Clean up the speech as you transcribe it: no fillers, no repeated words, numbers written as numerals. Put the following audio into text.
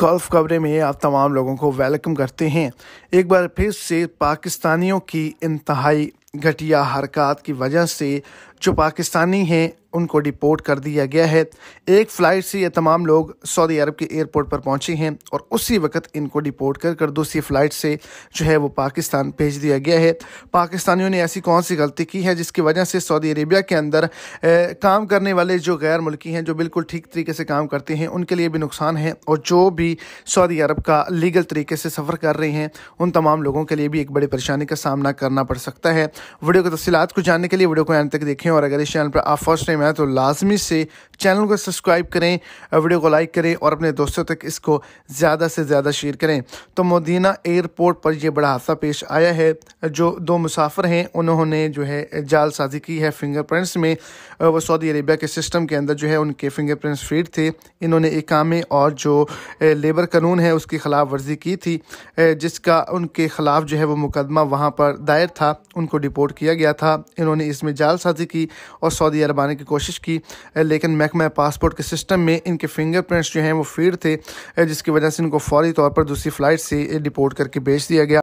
Gulf खबरें में आप तमाम लोगों को वेलकम करते हैं। एक बार फिर से पाकिस्तानियों की इंतहाई घटिया हरकत की वजह से जो पाकिस्तानी हैं उनको डिपोर्ट कर दिया गया है। एक फ़्लाइट से ये तमाम लोग सऊदी अरब के एयरपोर्ट पर पहुंचे हैं और उसी वक्त इनको डिपोर्ट कर दूसरी फ़्लाइट से जो है वो पाकिस्तान भेज दिया गया है। पाकिस्तानियों ने ऐसी कौन सी गलती की है जिसकी वजह से सऊदी अरेबिया के अंदर काम करने वाले जो गैर मुल्की हैं, जो बिल्कुल ठीक तरीके से काम करते हैं, उनके लिए भी नुकसान है, और जो भी सऊदी अरब का लीगल तरीके से सफ़र कर रहे हैं उन तमाम लोगों के लिए भी एक बड़ी परेशानी का सामना करना पड़ सकता है। वीडियो की तफसीलात को जानने के लिए वीडियो को अंत तक देखें, और अगर इस चैनल पर आप फर्स्ट टाइम आए तो लाजमी से चैनल को सब्सक्राइब करें, वीडियो को लाइक करें और अपने दोस्तों तक इसको ज़्यादा से ज़्यादा शेयर करें। तो मदीना एयरपोर्ट पर यह बड़ा हादसा पेश आया है। जो दो मुसाफिर हैं उन्होंने जो है जालसाजी की है फिंगरप्रिंट्स में। वो सऊदी अरेबिया के सिस्टम के अंदर जो है उनके फिंगरप्रिंट्स फीड थे। इन्होंने इकामे और जो लेबर कानून है उसकी खिलाफ वर्जी की थी, जिसका उनके ख़िलाफ़ जो है वो मुकदमा वहाँ पर दायर था। उनको डिपोर्ट किया गया था। इन्होंने इसमें जालसाजी की और सऊदी अरब आने की कोशिश की, लेकिन महकमा पासपोर्ट के सिस्टम में इनके फिंगरप्रिंट्स जो हैं वो फीड थे, जिसकी वजह से इनको फौरी तौर पर दूसरी फ़्लाइट से डिपोर्ट करके भेज दिया गया।